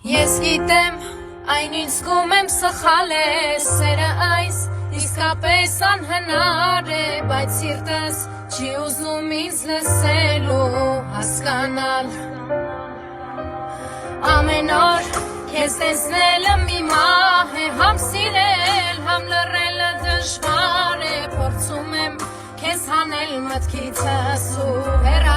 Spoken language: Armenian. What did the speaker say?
Ես գիտեմ, այն ինչ զգում եմ սխալ է, սերը այս իսկապես անհնար է, բայց սիրտս չի ուզում ինձ լսելու, հասկանալ ամեն օր քեզ տեսնելը մի մահ է, համ սիրել, համ լռելը դժվար է, փորձում եմ քեզ հանել մտքիցս ու հեռանալ